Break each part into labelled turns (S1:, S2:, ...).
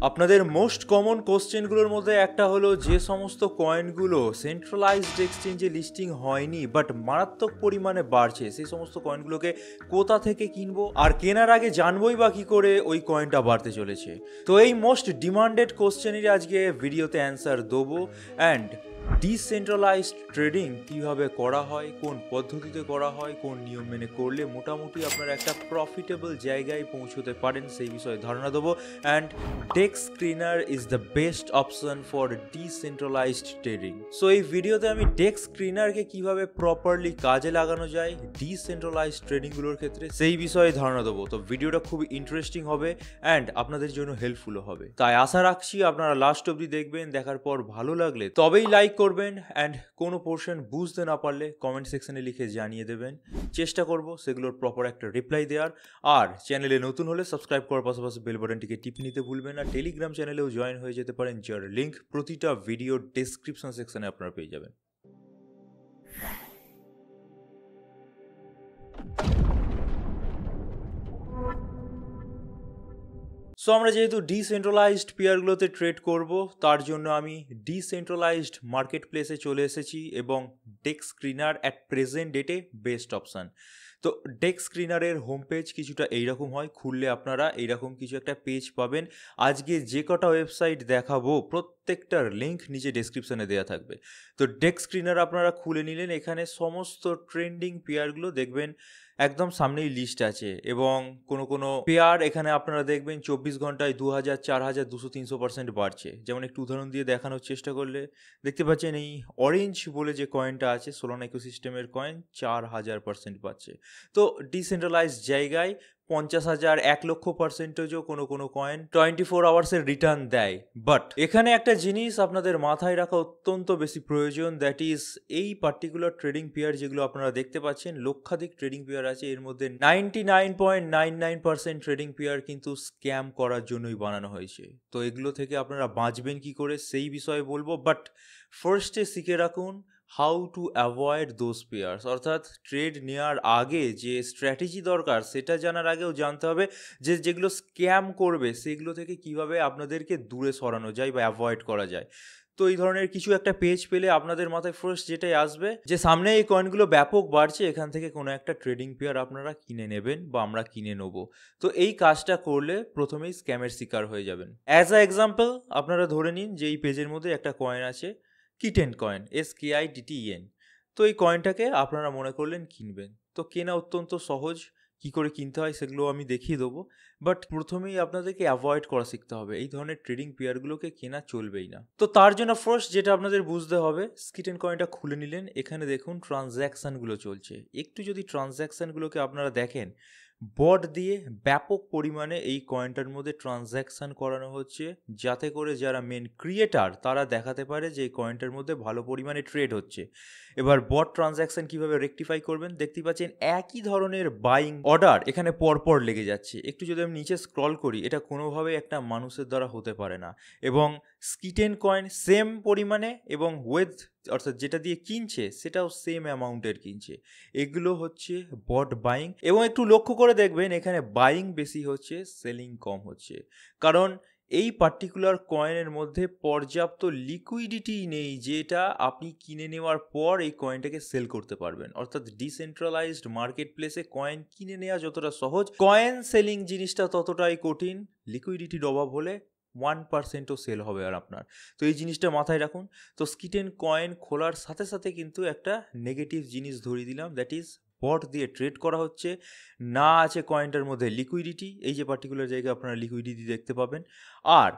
S1: আপনাদের most common কোশ্চেনগুলোর মধ্যে একটা হলো, যে সমস্ত কয়েনগুলো সেন্ট্রালাইজড এক্সচেঞ্জে লিস্টিং হয়নি বাট মারাত্মক পরিমাণে বাড়ছে, সেই সমস্ত কয়েনগুলোকে কোথা থেকে কিনবো, আর কেনার আগে জানবোই বা কী করে ওই কয়েনটা বাড়তে চলেছে। তো এই মোস্ট ডিমান্ডেড কোশ্চেনেরই আজকে ভিডিওতে অ্যান্সার দেবো। অ্যান্ড ডিসেন্ট্রালাইজড ট্রেডিং কীভাবে করা হয়, কোন পদ্ধতিতে করা হয়, কোন নিয়ম মেনে করলে মোটামুটি আপনারা একটা প্রফিটেবল জায়গায় পৌঁছতে পারেন, সেই বিষয়ে ধারণা দেবো। And DEX Screener is the best option for decentralised trading. So এই ভিডিওতে আমি ডেক্স স্ক্রিনারকে কীভাবে প্রপারলি কাজে লাগানো যায় ডিসেন্ট্রালাইজড ট্রেডিংগুলোর ক্ষেত্রে, সেই বিষয়ে ধারণা দেবো। তো ভিডিওটা খুব ইন্টারেস্টিং হবে অ্যান্ড আপনাদের জন্য হেল্পফুলও হবে, তাই আশা রাখছি আপনারা লাস্ট অবধি দেখবেন। দেখার পর ভালো লাগলে তবেই লাইক করবেন, অ্যান্ড কোনো পোর্শন বুঝতে না পারলে কমেন্ট সেকশনে লিখে জানিয়ে দেবেন। চেষ্টা করব সেগুলোর প্রপার একটা রিপ্লাই দেওয়ার। আর চ্যানেলে নতুন হলে সাবস্ক্রাইব করার পাশাপাশি বেল বাটনটিকে টিপ নিতে ভুলবেন না। টেলিগ্রাম চ্যানেলেও জয়েন হয়ে যেতে পারেন, যার লিঙ্ক প্রতিটা ভিডিও ডেসক্রিপশন সেকশনে আপনারা পেয়ে যাবেন। সো আমরা যেহেতু ডিসেন্ট্রালাইজড পেয়ারগুলোতে ট্রেড করব, তার জন্য আমি ডিসেন্ট্রালাইজড মার্কেট প্লেসে চলে এসেছি এবং ডেক্স স্ক্রিনার অ্যাট প্রেজেন্ট ডেটে বেস্ট অপশান। তো ডেক্স স্ক্রিনারের হোম পেজ কিছুটা এইরকম হয়, খুললে আপনারা এইরকম কিছু একটা পেজ পাবেন। আজকে যে কটা ওয়েবসাইট দেখাবো প্রত্যেকটার লিঙ্ক নিচে ডেসক্রিপশানে দেওয়া থাকবে। তো ডেক্স স্ক্রিনার আপনারা খুলে নিলেন, এখানে সমস্ত ট্রেন্ডিং পেয়ারগুলো দেখবেন একদম সামনেই লিস্ট আছে, এবং কোনো পেয়ার এখানে আপনারা দেখবেন 24 ঘন্টায় 2000, 4000, 200, 300% বাড়ছে। যেমন একটু উদাহরণ দিয়ে দেখানোর চেষ্টা করলে দেখতে পাচ্ছেন, এই অরেঞ্জ বলে যে কয়েনটা আছে, সোলানা ইকোসিস্টেমের কয়েন, 4000% পাচ্ছে। তো ডিসেন্ট্রালাইজ জায়গায় 50,000, 1,00,000%ও কোনো কয়েন 24 আওয়ার্সের রিটার্ন দেয়। বাট এখানে একটা জিনিস আপনাদের মাথায় রাখা অত্যন্ত বেশি প্রয়োজন, দ্যাট ইজ এই পার্টিকুলার ট্রেডিং পেয়ার যেগুলো আপনারা দেখতে পাচ্ছেন, লক্ষাধিক ট্রেডিং পেয়ার আছে, এর মধ্যে 99.99% ট্রেডিং পেয়ার কিন্তু স্ক্যাম করার জন্যই বানানো হয়েছে। তো এগুলো থেকে আপনারা বাঁচবেন কি করে সেই বিষয়ে বলবো, বাট ফার্স্টে শিখে রাখুন how to avoid those pairs. অর্থাৎ ট্রেড নেওয়ার আগে যে স্ট্র্যাটেজি দরকার সেটা জানার আগেও জানতে হবে যে যেগুলো স্ক্যাম করবে সেগুলো থেকে কিভাবে আপনাদেরকে দূরে সরানো যায় বা অ্যাভয়েড করা যায়। তো এই ধরনের কিছু একটা পেজ পেলে আপনাদের মাথায় ফার্স্ট যেটাই আসবে যে সামনে এই কয়েনগুলো ব্যাপক বাড়ছে, এখান থেকে কোনো একটা ট্রেডিং পেয়ার আপনারা কিনে নেবেন বা আমরা কিনে নেব। তো এই কাজটা করলে প্রথমেই স্ক্যামের শিকার হয়ে যাবেন। অ্যাজ আ এক্সাম্পল আপনারা ধরে নিন যে এই পেজের মধ্যে একটা কয়েন আছে, কিটেন কয়েন, SKITTEN। তো এই কয়েনটাকে আপনারা মনে করলেন কিনবেন। তো কেনা অত্যন্ত সহজ, কি করে কিনতে হয় সেগুলো আমি দেখিয়ে দেবো। বাট প্রথমেই আপনাদেরকে অ্যাভয়েড করা শিখতে হবে, এই ধরনের ট্রেডিং পেয়ারগুলোকে কেনা চলবেই না। তো তার জন্য ফার্স্ট যেটা আপনাদের বুঝতে হবে, কিটেন কয়েনটা খুলে নিলেন, এখানে দেখুন ট্রানজ্যাকশানগুলো চলছে। একটু যদি ট্রানজ্যাকশানগুলোকে আপনারা দেখেন, বট দিয়ে ব্যাপক পরিমাণে এই কয়েনটার মধ্যে ট্রানজ্যাকশান করানো হচ্ছে, যাতে করে যারা মেন ক্রিয়েটার তারা দেখাতে পারে যে এই কয়েনটার মধ্যে ভালো পরিমাণে ট্রেড হচ্ছে। এবার বট ট্রানজ্যাকশান কিভাবে রেকটিফাই করবেন, দেখতে পাচ্ছেন একই ধরনের বাইং অর্ডার এখানে পরপর লেগে যাচ্ছে। একটু যদি আমি নিচে স্ক্রল করি, এটা কোনোভাবে একটা মানুষের দ্বারা হতে পারে না। এবং কিটেন কয়েন সেম পরিমাণে এবং ওয়েথ, অর্থাৎ যেটা দিয়ে কিনছে সেটাও সেম অ্যামাউন্টের কিনছে। এগুলো হচ্ছে বট বাইং। এবং একটু লক্ষ্য করে দেখবেন, এখানে বাইং বেশি হচ্ছে, সেলিং কম হচ্ছে, কারণ এই পার্টিকুলার কয়েনের মধ্যে পর্যাপ্ত লিকুইডিটি নেই যেটা আপনি কিনে নেওয়ার পর এই কয়েনটাকে সেল করতে পারবেন। অর্থাৎ ডিসেন্ট্রালাইজড মার্কেট প্লেসে কয়েন কিনে নেওয়া যতটা সহজ, কয়েন সেলিং জিনিসটা ততটাই কঠিন। লিকুইডিটির অভাব হলে 1%ও সেল হবে আর আপনার। তো এই জিনিসটা মাথায় রাখুন। তো কিটেন কয়েন খোলার সাথে সাথে কিন্তু একটা নেগেটিভ জিনিস ধরিয়ে দিলাম, দ্যাট ইজ বট দিয়ে ট্রেড করা হচ্ছে, না আছে কয়েনটার মধ্যে লিকুইডিটি। এই যে পার্টিকুলার জায়গায় আপনারা লিকুইডিটি দেখতে পাবেন। আর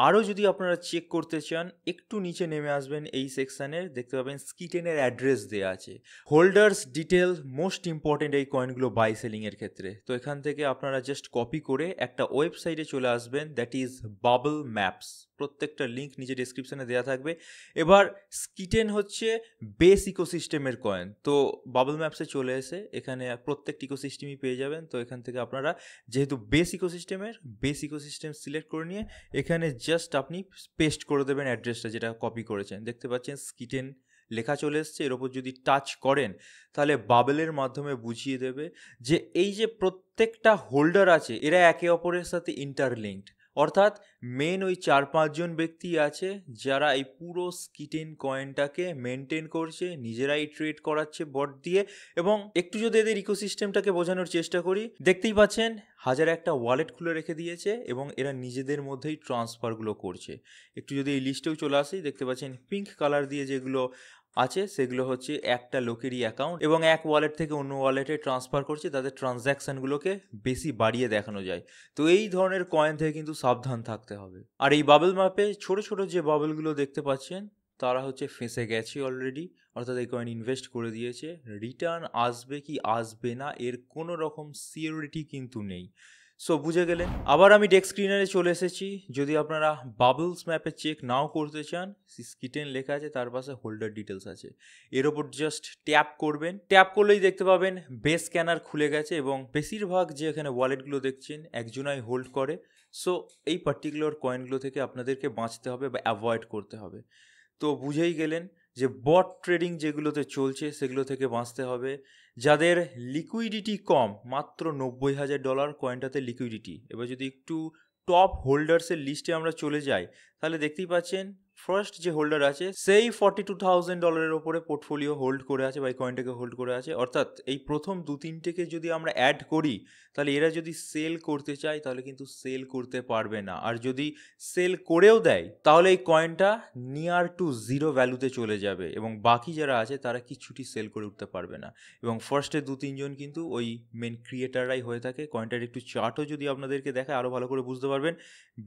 S1: আরও যদি আপনারা চেক করতে চান, একটু নিচে নেমে আসবেন, এই সেকশানের দেখতে পাবেন কিটেনের অ্যাড্রেস দেওয়া আছে, হোল্ডার্স ডিটেল, মোস্ট ইম্পর্টেন্ট এই কয়েনগুলো বাই সেলিংয়ের ক্ষেত্রে। তো এখান থেকে আপনারা জাস্ট কপি করে একটা ওয়েবসাইটে চলে আসবেন, দ্যাট ইজ বাবল ম্যাপস। প্রত্যেকটা লিঙ্ক নিচে ডেসক্রিপশানে দেওয়া থাকবে। এবার কিটেন হচ্ছে বেস ইকোসিস্টেমের কয়েন। তো বাবল ম্যাপসে চলে এসে এখানে প্রত্যেকটি ইকোসিস্টেমই পেয়ে যাবেন। তো এখান থেকে আপনারা যেহেতু বেস ইকোসিস্টেম সিলেক্ট করে নিয়ে এখানে জাস্ট আপনি পেস্ট করে দেবেন অ্যাড্রেসটা যেটা কপি করেছেন। দেখতে পাচ্ছেন কিটেন লেখা চলে এসছে। এর ওপর যদি টাচ করেন তাহলে বাবলের মাধ্যমে বুঝিয়ে দেবে যে এই যে প্রত্যেকটা হোল্ডার আছে এরা একে অপরের সাথে ইন্টারলিঙ্কড। অর্থাৎ মেন ওই 4-5 জন ব্যক্তি আছে যারা এই পুরো স্কিটেন কয়েনটাকে মেনটেন করছে, নিজেরাই ট্রেড করাচ্ছে বট দিয়ে। এবং একটু যদি এদের ইকোসিস্টেমটাকে বোঝানোর চেষ্টা করি, দেখতেই পাচ্ছেন হাজার একটা ওয়ালেট খুলে রেখে দিয়েছে এবং এরা নিজেদের মধ্যেই ট্রান্সফারগুলো করছে। একটু যদি এই লিস্টেও চলে আসি, দেখতে পাচ্ছেন পিঙ্ক কালার দিয়ে যেগুলো আছে সেগুলো হচ্ছে একটা লোকেরই অ্যাকাউন্ট এবং এক ওয়ালেট থেকে অন্য ওয়ালেটে ট্রান্সফার করছে, তাদের ট্রানজ্যাকশানগুলোকে বেশি বাড়িয়ে দেখানো যায়। তো এই ধরনের কয়েন থেকে কিন্তু সাবধান থাকতে হবে। আর এই বাবল ম্যাপে ছোট ছোট যে বাবলগুলো দেখতে পাচ্ছেন তারা হচ্ছে ফেঁসে গেছে অলরেডি, অর্থাৎ এই কয়েন ইনভেস্ট করে দিয়েছে। রিটার্ন আসবে কি আসবে না এর কোনো রকম সিওরিটি কিন্তু নেই। সো বুঝে গেলেন। আবার আমি ডেস্ক স্ক্রিনারে চলে এসেছি। যদি আপনারা বাবলস ম্যাপে চেক নাও করতে চান, স্কিটেন লেখা আছে, তার পাশে হোল্ডার ডিটেলস আছে, এর ওপর জাস্ট ট্যাপ করবেন। ট্যাপ করলেই দেখতে পাবেন বেস স্ক্যানার খুলে গেছে এবং বেশিরভাগ যে এখানে ওয়ালেটগুলো দেখছেন একজনাই হোল্ড করে। সো এই পার্টিকুলার কয়েনগুলো থেকে আপনাদেরকে বাঁচতে হবে বা অ্যাভয়েড করতে হবে। তো বুঝেই গেলেন যে বট ট্রেডিং যেগুলোতে চলছে সেগুলো থেকে বাঁচতে হবে। যাদের লিকুইডিটি কম, মাত্র $90,000 কয়েনটাতে লিকুইডিটি। এবার যদি একটু টপ হোল্ডার্সের লিস্টে আমরা চলে যাই, তাহলে দেখতেই পাচ্ছেন ফার্স্ট যে হোল্ডার আছে সেই $42,000 ওপরে পোর্টফোলিও হোল্ড করে আছে বা এই কয়েনটাকে হোল্ড করে আছে। অর্থাৎ এই প্রথম 2-3টেকে যদি আমরা অ্যাড করি, তাহলে এরা যদি সেল করতে চায় তাহলে কিন্তু সেল করতে পারবে না। আর যদি সেল করেও দেয় তাহলে এই কয়েনটা নিয়ার টু জিরো ভ্যালুতে চলে যাবে এবং বাকি যারা আছে তারা কিছুটি সেল করে উঠতে পারবে না। এবং ফার্স্টে 2-3 জন কিন্তু ওই মেন ক্রিয়েটাররাই হয়ে থাকে। কয়েনটার একটু চার্টও যদি আপনাদেরকে দেখায় আরও ভালো করে বুঝতে পারবেন।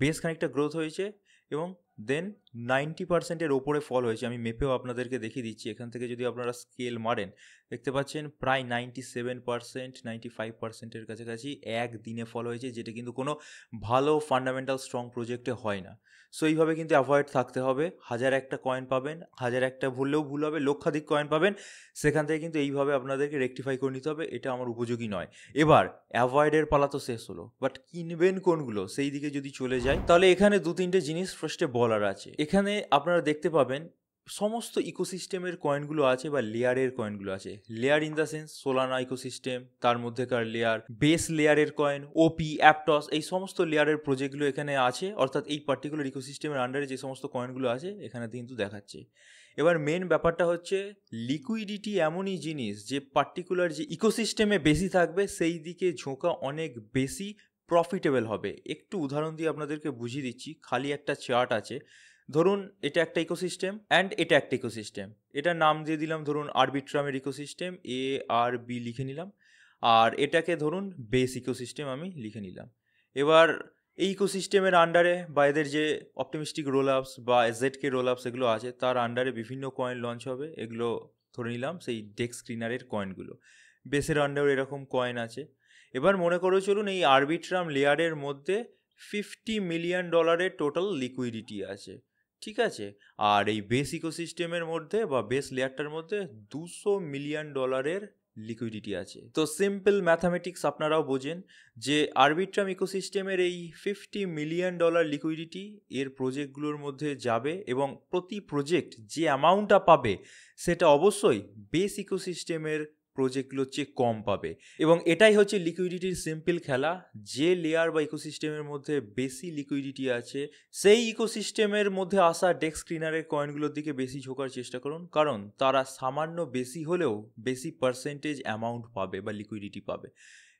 S1: বেশ খানিকটা গ্রোথ হয়েছে এবং দেন 90%-এর ওপরে ফল হয়েছে। আমি মেপেও আপনাদেরকে দেখিয়ে দিচ্ছি। এখান থেকে যদি আপনারা স্কেল মারেন, দেখতে পাচ্ছেন প্রায় 97%, 95%-এর কাছাকাছি একদিনে ফল হয়েছে, যেটা কিন্তু কোনো ভালো ফান্ডামেন্টাল স্ট্রং প্রজেক্টে হয় না। সো এইভাবে কিন্তু অ্যাভয়েড থাকতে হবে। হাজার একটা কয়েন পাবেন, হাজার একটা ভুললেও ভুল হবে, লক্ষাধিক কয়েন পাবেন, সেখান থেকে কিন্তু এইভাবে আপনাদেরকে রেকটিফাই করে নিতে হবে। এটা আমার উপযোগী নয়। এবার অ্যাভয়েডের পালা তো শেষ হলো, বাট কিনবেন কোনগুলো সেই দিকে যদি চলে যায়, তাহলে এখানে 2-3টে জিনিস ফার্স্টে বলার আছে। এখানে আপনারা দেখতে পাবেন সমস্ত ইকোসিস্টেমের কয়েনগুলো আছে বা লেয়ারের কয়েনগুলো আছে। Layer in the sense Solana ecosystem, তার মধ্যেকার লেয়ার, বেস লেয়ারের কয়েন, ওপি, অ্যাপটস, এই সমস্ত লেয়ারের প্রজেক্টগুলো এখানে আছে। অর্থাৎ এই পার্টিকুলার ইকোসিস্টেমের আন্ডারে যে সমস্ত কয়েনগুলো আছে এখানে কিন্তু দেখাচ্ছে। এবার মেন ব্যাপারটা হচ্ছে লিকুইডিটি এমনই জিনিস যে পার্টিকুলার যে ইকোসিস্টেমে বেশি থাকবে সেই দিকে ঝোঁকা অনেক বেশি প্রফিটেবল হবে। একটু উদাহরণ দিয়ে আপনাদেরকে বুঝিয়ে দিচ্ছি। খালি একটা চার্ট আছে, ধরুন এটা একটা ইকোসিস্টেম অ্যান্ড এটা একটা ইকোসিস্টেম। এটার নাম দিয়ে দিলাম ধরুন আরবিট্রামের ইকোসিস্টেম, ARB লিখে নিলাম। আর এটাকে ধরুন বেস ইকোসিস্টেম আমি লিখে নিলাম। এবার এই ইকোসিস্টেমের আন্ডারে বা এদের যে অপটিমিস্টিক রোল আপস বা ZK রোল আপস এগুলো আছে, তার আন্ডারে বিভিন্ন কয়েন লঞ্চ হবে। এগুলো ধরে নিলাম সেই ডেস্ক স্ক্রিনারের কয়েনগুলো। বেসের আন্ডারে এরকম কয়েন আছে। এবার মনে করে চলুন এই আরবিট্রাম লেয়ারের মধ্যে $50 মিলিয়ন টোটাল লিকুইডিটি আছে, ঠিক আছে। আর এই বেস ইকোসিস্টেমের মধ্যে বা বেস লেয়ারটার মধ্যে $200 মিলিয়ন লিকুইডিটি আছে। তো সিম্পল ম্যাথামেটিক্স আপনারাও বোঝেন যে আরবিট্রাম ইকোসিস্টেমের এই $50 মিলিয়ন লিকুইডিটি এর প্রজেক্টগুলোর মধ্যে যাবে এবং প্রতি প্রজেক্ট যে অ্যামাউন্টটা পাবে সেটা অবশ্যই বেস ইকোসিস্টেমের প্রজেক্টগুলোর চেয়ে কম পাবে। এবং এটাই হচ্ছে লিকুইডিটির সিম্পল খেলা। যে লেয়ার বা ইকোসিস্টেমের মধ্যে বেশি লিকুইডিটি আছে সেই ইকোসিস্টেমের মধ্যে আসা ডেস্ক স্ক্রিনারের কয়েনগুলোর দিকে বেশি ঝোঁকার চেষ্টা করুন, কারণ তারা সামান্য বেশি হলেও বেশি পার্সেন্টেজ অ্যামাউন্ট পাবে বা লিকুইডিটি পাবে।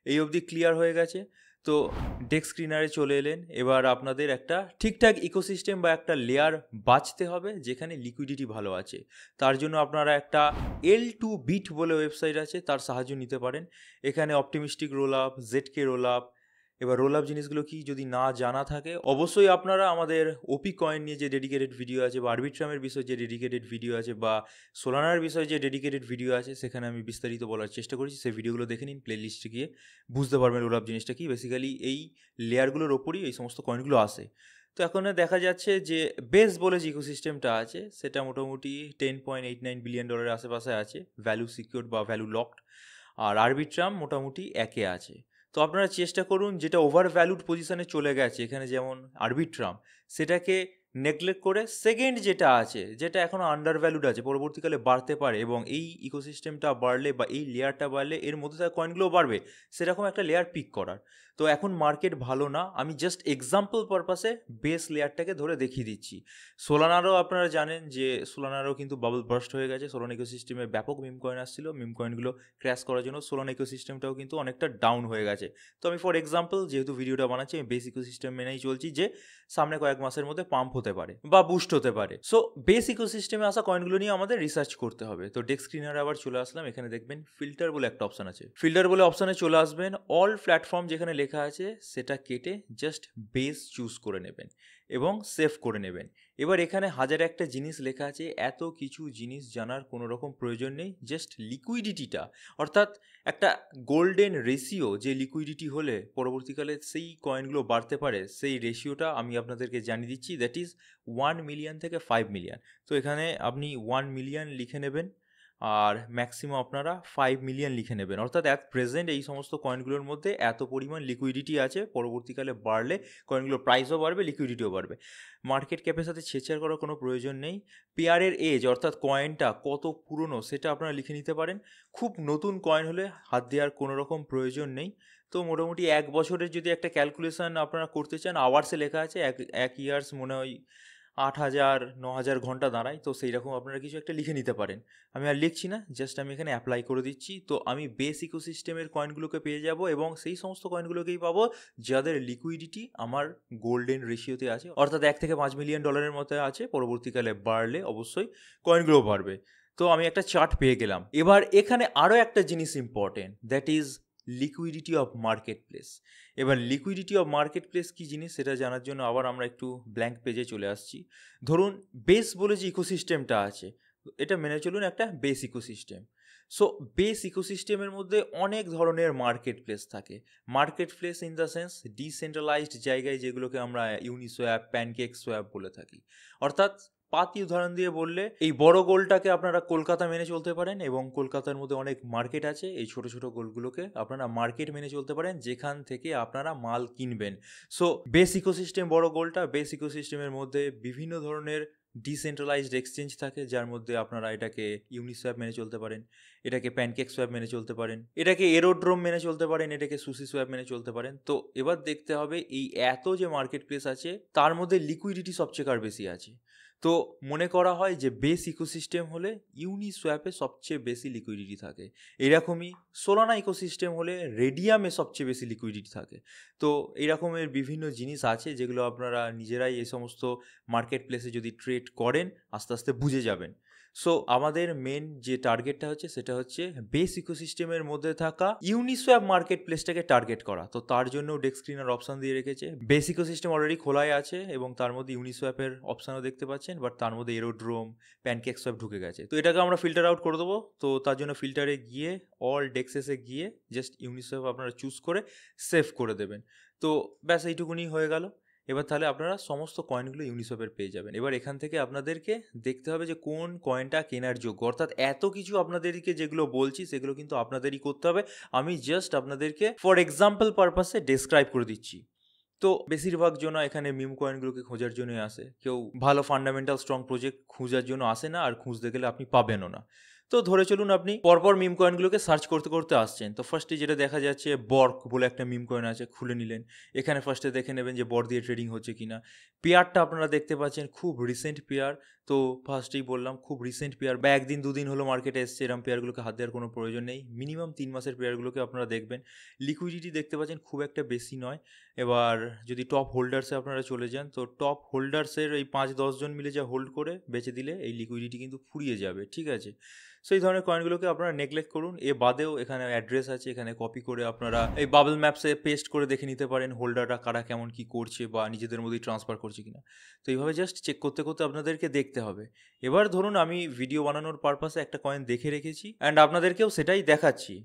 S1: এই অবধি ক্লিয়ার হয়ে গেছে? তো ডেস্ক স্ক্রিনারে চলে এলেন। এবার আপনাদের একটা ঠিকঠাক ইকোসিস্টেম বা একটা লেয়ার বাছতে হবে যেখানে লিকুইডিটি ভালো আছে। তার জন্য আপনারা একটা L2Bit বলে ওয়েবসাইট আছে, তার সাহায্য নিতে পারেন। এখানে optimistic roll up, ZK roll up, এবার রোল আপ জিনিসগুলো কি যদি না জানা থাকে অবশ্যই আপনারা আমাদের ওপি কয়েন নিয়ে যে ডেডিকেটেড ভিডিও আছে বা আরবিট্রামের বিষয়ে যে ডেডিকেটেড ভিডিও আছে বা সোলানার বিষয়ে যে ডেডিকেটেড ভিডিও আছে সেখানে আমি বিস্তারিত বলার চেষ্টা করেছি। সেই ভিডিওগুলো দেখে নিন, প্লে লিস্টে গিয়ে বুঝতে পারবেন রোল আপ জিনিসটা কি। বেসিক্যালি এই লেয়ারগুলোর ওপরই এই সমস্ত কয়েনগুলো আসে। তো এখন দেখা যাচ্ছে যে বেস বলে যে ইকোসিস্টেমটা আছে সেটা মোটামুটি $10.89 বিলিয়ন আশেপাশে আছে, ভ্যালু সিকিউরড বা ভ্যালু লকড। আর আরবিট্রাম মোটামুটি একে আছে। তো আপনারা চেষ্টা করুন যেটা ওভার ভ্যালুড পজিশনে চলে গেছে, এখানে যেমন আরবিট্রাম, সেটাকে নেগলেক্ট করে সেকেন্ড যেটা আছে, যেটা এখনও আন্ডার ভ্যালুড আছে, পরবর্তীকালে বাড়তে পারে এবং এই ইকোসিস্টেমটা বাড়লে বা এই লেয়ারটা বাড়লে এর মধ্যে থাকা কয়েনগুলো বাড়বে, সেরকম একটা লেয়ার পিক করার। তো এখন মার্কেট ভালো না, আমি জাস্ট এক্সাম্পল পারপাসে বেস লেয়ারটাকে ধরে দেখিয়ে দিচ্ছি। সোলানারও আপনারা জানেন যে সোলানারও কিন্তু বাবল বার্স্ট হয়ে গেছে, সোলানা ইকোসিস্টেমে ব্যাপক মিম কয়েন আসছিল, মিম কয়েনগুলো ক্র্যাশ করার জন্য সোলানা ইকোসিস্টেমটাও কিন্তু অনেকটা ডাউন হয়ে গেছে। তো আমি ফর এক্সাম্পল যেহেতু ভিডিওটা বানাচ্ছি, আমি বেস ইকোসিস্টেম মেনেই চলছি যে সামনে কয়েক মাসের মধ্যে পাম্প হতে পারে বা বুস্ট হতে পারে। সো বেস ইকোসিস্টেমে আসা কয়েনগুলো নিয়ে আমাদের রিসার্চ করতে হবে। তো ডেস্ক স্ক্রিনারে আবার চলে আসলাম, এখানে দেখবেন ফিল্টার বলে একটা অপশান আছে, ফিল্টার বলে অপশানে চলে আসবেন, অল প্ল্যাটফর্ম যেখানে লেখা আছে সেটা কেটে জাস্ট বেস চুজ করে নেবেন এবং সেভ করে নেবেন। এবার এখানে হাজার একটা জিনিস লেখা আছে, এত কিছু জিনিস জানার কোনো রকম প্রয়োজন নেই, জাস্ট লিকুইডিটিটা, অর্থাৎ একটা গোল্ডেন রেশিও, যে লিকুইডিটি হলে পরবর্তীকালে সেই কয়েনগুলো বাড়তে পারে, সেই রেশিওটা আমি আপনাদেরকে জানিয়ে দিচ্ছি, দ্যাট ইজ 1 মিলিয়ন থেকে 5 মিলিয়ন। তো এখানে আপনি 1 মিলিয়ন লিখে নেবেন আর ম্যাক্সিমাম আপনারা 5 মিলিয়ন লিখে নেবেন, অর্থাৎ অ্যাট প্রেজেন্ট এই সমস্ত কয়েনগুলোর মধ্যে এত পরিমাণ লিকুইডিটি আছে, পরবর্তীকালে বাড়লে কয়েনগুলোর প্রাইসও বাড়বে, লিকুইডিটিও বাড়বে। মার্কেট ক্যাপের সাথে ছেঁচড় করার কোনো প্রয়োজন নেই। পেয়ারের এজ অর্থাৎ কয়েনটা কত পুরনো সেটা আপনারা লিখে নিতে পারেন। খুব নতুন কয়েন হলে হাত দেওয়ার কোনো রকম প্রয়োজন নেই। তো মোটামুটি 1 বছরের যদি একটা ক্যালকুলেশন আপনারা করতে চান, আওয়ার্সে লেখা আছে, এক ইয়ার্স মনে হয় 8,000 9,000 ঘন্টা দাঁড়ায়, তো সেই রকম আপনারা কিছু একটা লিখে নিতে পারেন। আমি আর লিখছি না, জাস্ট আমি এখানে অ্যাপ্লাই করে দিচ্ছি। তো আমি বেস ইকোসিস্টেমের কয়েনগুলোকে পেয়ে যাব এবং সেই সমস্ত কয়েনগুলোকেই পাবো যাদের লিকুইডিটি আমার গোল্ডেন রেশিওতে আছে, অর্থাৎ 1 থেকে 5 মিলিয়ন ডলারের মতো আছে, পরবর্তীকালে বাড়লে অবশ্যই কয়েনগুলো বাড়বে। তো আমি একটা চার্ট পেয়ে গেলাম। এবার এখানে আরও একটা জিনিস important, that is liquidity of market place. এবার লিকুইডিটি অফ মার্কেট প্লেস কী জিনিস সেটা জানার জন্য আবার আমরা একটু ব্ল্যাঙ্ক পেজে চলে আসছি। ধরুন বেস বলে যে ইকোসিস্টেমটা আছে, এটা মেনে চলুন একটা বেস ইকোসিস্টেম। সো বেস ইকোসিস্টেমের মধ্যে অনেক ধরনের মার্কেট প্লেস থাকে। Market place in the sense decentralised জায়গায়, যেগুলোকে আমরা ইউনিসোয়াপ, প্যানকেক সোয়াপ বলে থাকি। অর্থাৎ পাতি উদাহরণ দিয়ে বললে, এই বড় গোলটাকে আপনারা কলকাতা মেনে চলতে পারেন এবং কলকাতার মধ্যে অনেক মার্কেট আছে, এই ছোট ছোট গোলগুলোকে আপনারা মার্কেট মেনে চলতে পারেন, যেখান থেকে আপনারা মাল কিনবেন। সো বেস ইকোসিস্টেম বড় গোলটা, বেস ইকোসিস্টেমের মধ্যে বিভিন্ন ধরনের ডিসেন্ট্রালাইজড এক্সচেঞ্জ থাকে, যার মধ্যে আপনারা এটাকে ইউনিসোয়াপ মেনে চলতে পারেন, এটাকে প্যানকেক সোয়াপ মেনে চলতে পারেন, এটাকে এরোড্রোম মেনে চলতে পারেন, এটাকে সুসি সোয়াপ মেনে চলতে পারেন। তো এবার দেখতে হবে এই এত যে মার্কেট প্লেস আছে তার মধ্যে লিকুইডিটি সবচেয়ে কার বেশি আছে। তো মনে করা হয় যে বেস ইকোসিস্টেম হলে ইউনিসোয়াপে সবচেয়ে বেশি লিকুইডিটি থাকে, এরকমই সোলানা ইকোসিস্টেম হলে রেডিয়ামে সবচেয়ে বেশি লিকুইডিটি থাকে। তো এইরকমের বিভিন্ন জিনিস আছে যেগুলো আপনারা নিজেরাই এই সমস্ত মার্কেট প্লেসে যদি ট্রেড করেন আস্তে আস্তে বুঝে যাবেন। সো আমাদের মেন যে টার্গেটটা হচ্ছে সেটা হচ্ছে বেস ইকোসিস্টেমের মধ্যে থাকা ইউনিসোয়াপ মার্কেট প্লেসটাকে টার্গেট করা। তো তার জন্য ডেস্ক স্ক্রিনার অপশান দিয়ে রেখেছে, বেস ইকোসিস্টেম অলরেডি খোলাই আছে এবং তার মধ্যে ইউনিসোয়াপের অপশানও দেখতে পাচ্ছেন, বাট তার মধ্যে এরোড্রোম, প্যানকেক সোয়াপ ঢুকে গেছে। তো এটাকে আমরা ফিল্টার আউট করে দেবো। তো তার জন্য ফিল্টারে গিয়ে অল ডেক্সেসে গিয়ে জাস্ট ইউনিসোয়াপ আপনারা চুজ করে সেভ করে দেবেন। তো ব্যাস এইটুকুনি হয়ে গেল। এবার তাহলে আপনারা সমস্ত কয়েনগুলো ইউনিসোয়াপের পেয়ে যাবেন। এবার এখান থেকে আপনাদেরকে দেখতে হবে যে কোন কয়েনটা কেনার যোগ্য, অর্থাৎ এত কিছু আপনাদেরকে যেগুলো বলছি সেগুলো কিন্তু আপনাদেরই করতে হবে, আমি জাস্ট আপনাদেরকে ফর এক্সাম্পল পারপাসে ডেসক্রাইব করে দিচ্ছি। তো বেশিরভাগ জন এখানে মিম কয়েনগুলোকে খোঁজার জন্যই আসে, কেউ ভালো ফান্ডামেন্টাল স্ট্রং প্রজেক্ট খোঁজার জন্য আসে না, আর খুঁজতে গেলে আপনি পাবেনও না। তো ধরে চলুন আপনি পরপর মিম কয়েনগুলোকে সার্চ করতে করতে আসছেন। তো ফার্স্টে যেটা দেখা যাচ্ছে বর্ক বলে একটা মিম কয়েন আছে, খুলে নিলেন। এখানে ফার্স্টে দেখে নেবেন যে বর দিয়ে ট্রেডিং হচ্ছে কিনা। পেয়ারটা আপনারা দেখতে পাচ্ছেন খুব রিসেন্ট পেয়ার। তো ফার্স্টেই বললাম খুব রিসেন্ট পেয়ার বা 1 দিন 2 দিন হলো মার্কেটে এসছে, এরকম পেয়ারগুলোকে হাত দেওয়ার কোনো প্রয়োজন নেই। মিনিমাম 3 মাসের পেয়ারগুলোকে আপনারা দেখবেন। লিকুইডিটি দেখতে পাচ্ছেন খুব একটা বেশি নয়। এবার যদি টপ হোল্ডার্সে আপনারা চলে যান, তো টপ হোল্ডার্সের এই 5-10 জন মিলে যা হোল্ড করে বেচে দিলে এই লিকুইডিটি কিন্তু ফুরিয়ে যাবে, ঠিক আছে। সো এই ধরনের কয়েনগুলোকে আপনারা নেগলেক্ট করুন। এ বাদেও এখানে অ্যাড্রেস আছে, এখানে কপি করে আপনারা এই বাবল ম্যাপসে পেস্ট করে দেখে নিতে পারেন হোল্ডাররা কারা কেমন কি করছে বা নিজেদের মধ্যেই ট্রান্সফার করছে কিনা। তো এইভাবে জাস্ট চেক করতে করতে আপনাদেরকে দেখতে হবে। এবার ধরুন আমি ভিডিও বানানোর পারপাসে একটা কয়েন দেখে রেখেছি অ্যান্ড আপনাদেরকেও সেটাই দেখাচ্ছি।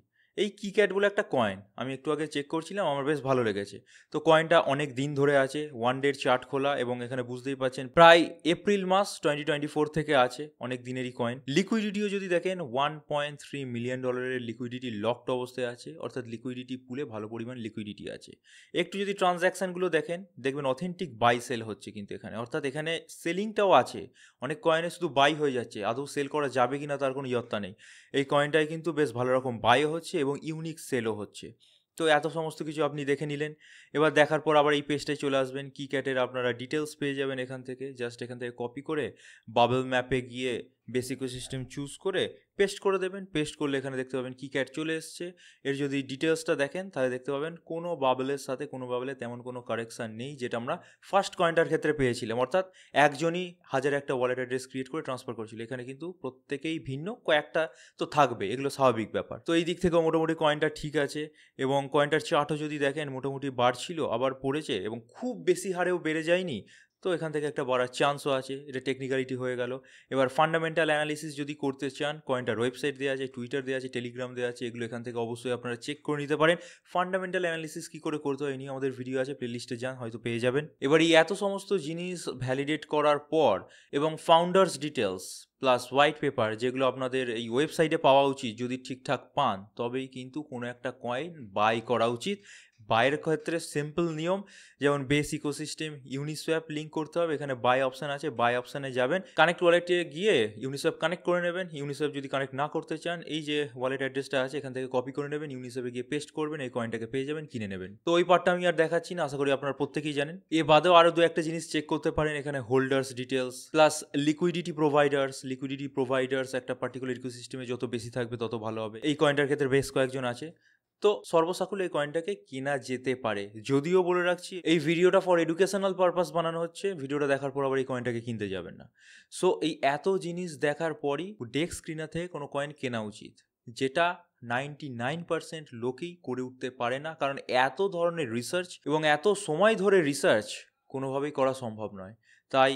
S1: এই কিক্যাট বলে একটা কয়েন আমি একটু আগে চেক করছিলাম, আমার বেশ ভালো লেগেছে। তো কয়েনটা অনেক দিন ধরে আছে, 1 ডের চার্ট খোলা, এবং এখানে বুঝতেই পারছেন প্রায় এপ্রিল মাস 2024 থেকে আছে, অনেক দিনেরই কয়েন। লিকুইডিটিও যদি দেখেন $1.3 মিলিয়ন লিকুইডিটি লকড অবস্থায় আছে, অর্থাৎ লিকুইডিটি পুলে ভালো পরিমাণ লিকুইডিটি আছে। একটু যদি ট্রানজ্যাকশানগুলো দেখেন দেখবেন অথেন্টিক বাই সেল হচ্ছে কিন্তু এখানে, অর্থাৎ এখানে সেলিংটাও আছে। অনেক কয়েনে শুধু বাই হয়ে যাচ্ছে, আদৌ সেল করা যাবে কি না তার কোনো ইয়ত্তা নেই। এই কয়েনটায় কিন্তু বেশ ভালো রকম বাইও হচ্ছে এবং ইউনিক সেলও হচ্ছে। তো এত সমস্ত কিছু আপনি দেখে নিলেন। এবার দেখার পর আবার এই পেজটায় চলে আসবেন, কিক্যাটের আপনারা ডিটেলস পেয়ে যাবেন এখান থেকে। জাস্ট এখান থেকে কপি করে বাবল ম্যাপে গিয়ে বেসিক সিস্টেম চুজ করে পেস্ট করে দেবেন। পেস্ট করলে এখানে দেখতে পাবেন কিক্যাট চলে এসছে। এর যদি ডিটেলসটা দেখেন তাহলে দেখতে পাবেন কোনো বাবলের সাথে কোনো বাবলে তেমন কোনো কারেকশান নেই, যেটা আমরা ফার্স্ট কয়েনটার ক্ষেত্রে পেয়েছিলাম। অর্থাৎ একজনই হাজার একটা ওয়ালেট অ্যাড্রেস ক্রিয়েট করে ট্রান্সফার করছিল, এখানে কিন্তু প্রত্যেকেই ভিন্ন, কয়েকটা তো থাকবে, এগুলো স্বাভাবিক ব্যাপার। তো এই দিক থেকেও মোটামুটি কয়েনটা ঠিক আছে, এবং কয়েনটার চার্টও যদি দেখেন মোটামুটি বাড়ছিল আবার পড়েছে, এবং খুব বেশি হারেও বেড়ে যায়নি। তো এখান থেকে একটা বাড়ার চান্সও আছে, এটা টেকনিক্যালিটি হয়ে গেল। এবার ফান্ডামেন্টাল অ্যানালিসিস যদি করতে চান, কয়েনটার ওয়েবসাইট দেওয়া আছে, টুইটার দেওয়া আছে, টেলিগ্রাম দেওয়া আছে, এগুলো এখান থেকে অবশ্যই আপনারা চেক করে নিতে পারেন। ফান্ডামেন্টাল অ্যানালিসিস কী করে করতে হয় নিয়ে আমাদের ভিডিও আছে, প্লেলিস্টে যান, হয়তো পেয়ে যাবেন। এবার এই এত সমস্ত জিনিস ভ্যালিডেট করার পর এবং founders details plus white paper, যেগুলো আপনাদের এই ওয়েবসাইটে পাওয়া উচিত, যদি ঠিকঠাক পান তবেই কিন্তু কোনো একটা কয়েন বাই করা উচিত। বাইয়ের ক্ষেত্রে সিম্পল নিয়ম, যেমন বেস ইকোসিস্টেম ইউনিসোয়াপ লিঙ্ক করতে হবে, এখানে বাই অপশান আছে, বাই অপশানে যাবেন, কানেক্ট ওয়ালেটে গিয়ে ইউনিসোয়াপ কানেক্ট করে নেবেন। ইউনিসোয়াপ যদি কানেক্ট না করতে চান, এই যে ওয়ালেট অ্যাড্রেসটা আছে এখান থেকে কপি করে নেবেন, ইউনিসোয়াপে গিয়ে পেস্ট করবেন, এই কয়েনটাকে পেয়ে যাবেন, কিনে নেবেন। তো ওই পার্টটা আমি আর দেখাচ্ছি না, আশা করি আপনারা প্রত্যেকেই জানেন। এ বাদেও আরও দু একটা জিনিস চেক করতে পারেন, এখানে holders details plus liquidity providers একটা পার্টিকুলার ইকোসিস্টেমে যত বেশি থাকবে তত ভালো হবে। এই কয়েনটার ক্ষেত্রে বেশ কয়েকজন আছে। তো সর্বসাকুল্যে এই কয়েনটাকে কেনা যেতে পারে, যদিও বলে রাখছি এই ভিডিওটা ফর এডুকেশনাল পারপাস বানানো হচ্ছে, ভিডিওটা দেখার পর আবার এই কয়েনটাকে কিনতে যাবেন না। সো এই এত জিনিস দেখার পরই ডেস্ক স্ক্রিনার থেকে কোনো কয়েন কেনা উচিত, যেটা 99% লোকেই করে উঠতে পারে না, কারণ এত ধরনের রিসার্চ এবং এত সময় ধরে রিসার্চ কোনোভাবেই করা সম্ভব নয়। তাই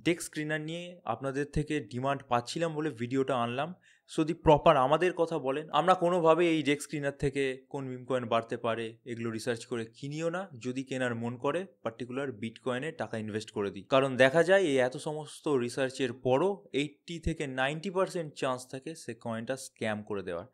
S1: ডেস্ক স্ক্রিনার নিয়ে আপনাদের থেকে ডিমান্ড পাচ্ছিলাম বলে ভিডিওটা আনলাম। যদি প্রপার আমাদের কথা বলেন, আমরা কোনোভাবে এই ডেস্ক স্ক্রিনার থেকে কোন মিম কয়েন বাড়তে পারে এগুলো রিসার্চ করে কিনিও না। যদি কেনার মন করে পার্টিকুলার বিট কয়েনে টাকা ইনভেস্ট করে দিই, কারণ দেখা যায় এই এত সমস্ত রিসার্চের পরও 80 থেকে 90% চান্স থাকে সে কয়েনটা স্ক্যাম করে দেওয়ার।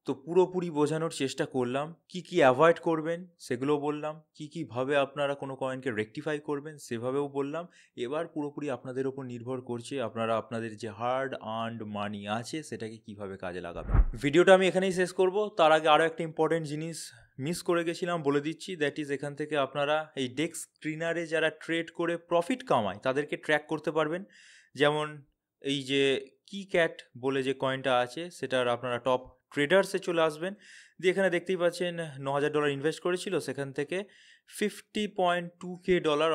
S1: তো পুরোপুরি বোঝানোর চেষ্টা করলাম, কি কি অ্যাভয়েড করবেন সেগুলোও বললাম, কীভাবে আপনারা কোনো কয়েনকে রেকটিফাই করবেন সেভাবেও বললাম। এবার পুরোপুরি আপনাদের ওপর নির্ভর করছে আপনারা আপনাদের যে হার্ড আর্নড মানি আছে সেটাকে কিভাবে কাজে লাগাবেন। ভিডিওটা আমি এখানেই শেষ করব, তার আগে আরও একটা ইম্পর্টেন্ট জিনিস মিস করে গেছিলাম, বলে দিচ্ছি। দ্যাট ইজ, এখান থেকে আপনারা এই ডেস্ক স্ক্রিনারে যারা ট্রেড করে প্রফিট কামায় তাদেরকে ট্র্যাক করতে পারবেন। যেমন এই যে কিক্যাট বলে যে কয়েনটা আছে, সেটার আপনারা টপ ট্রেডার্সে চলে আসবেন, দিয়ে এখানে দেখতেই পাচ্ছেন $9,000 ইনভেস্ট করেছিল, সেখান থেকে $50.2K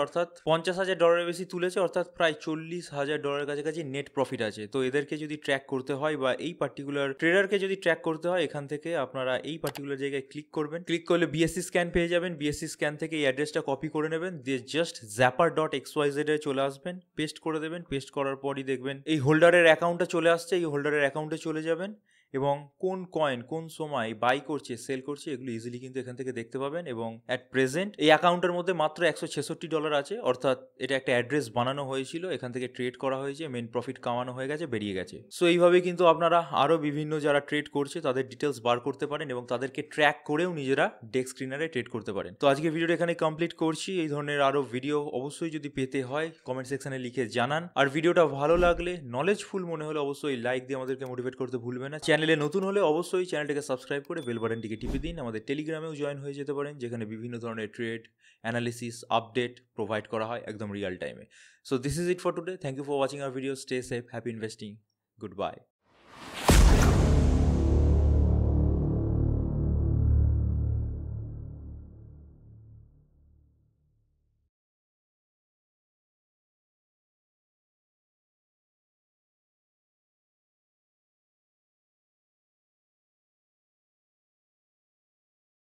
S1: অর্থাৎ $50,000 বেশি তুলেছে, অর্থাৎ প্রায় $40,000 কাছাকাছি নেট প্রফিট আছে। তো এদেরকে যদি ট্র্যাক করতে হয় বা এই পার্টিকুলার ট্রেডারকে যদি ট্র্যাক করতে হয়, এখান থেকে আপনারা এই পার্টিকুলার জায়গায় ক্লিক করবেন। ক্লিক করলে বিএসসি স্ক্যান পেয়ে যাবেন, বিএসসি স্ক্যান থেকে এই অ্যাড্রেসটা কপি করে নেবেন, দিয়ে জাস্ট zapper.xyz এ চলে আসবেন, পেস্ট করে দেবেন। পেস্ট করার পরই দেখবেন এই হোল্ডারের অ্যাকাউন্টটা চলে আসছে, এই হোল্ডারের অ্যাকাউন্টে চলে যাবেন এবং কোন কয়েন কোন সময় বাই করছে সেল করছে এগুলো ইজিলি কিন্তু এখান থেকে দেখতে পাবেন। এবং অ্যাট প্রেজেন্ট এই অ্যাকাউন্টের মধ্যে মাত্র $166 আছে, অর্থাৎ এটা একটা অ্যাড্রেস বানানো হয়েছিল, এখান থেকে ট্রেড করা হয়েছে, মেন প্রফিট কামানো হয়ে গেছে, বেরিয়ে গেছে। সো এইভাবে কিন্তু আপনারা আরও বিভিন্ন যারা ট্রেড করছে তাদের ডিটেলস বার করতে পারেন এবং তাদেরকে ট্র্যাক করেও নিজেরা ডেস্ক স্ক্রিনারে ট্রেড করতে পারেন। তো আজকে ভিডিওটা এখানে কমপ্লিট করছি। এই ধরনের আরও ভিডিও অবশ্যই যদি পেতে হয় কমেন্ট সেকশনে লিখে জানান। আর ভিডিওটা ভালো লাগলে, নলেজফুল মনে হলে অবশ্যই লাইক দিয়ে আমাদেরকে মোটিভেট করতে ভুলবেন না। চ্যানেলে নতুন হলে অবশ্যই চ্যানেলটাকে সাবস্ক্রাইব করে বেল বাটনটিকে টিপে দিন। আমাদের টেলিগ্রামেও জয়েন হয়ে যেতে পারেন, যেখানে বিভিন্ন ধরনের ট্রেড অ্যানালিসিস আপডেট প্রোভাইড করা হয় একদম রিয়েল টাইমে। So this is it for today. Thank you for watching our video. Stay safe, happy investing, good by.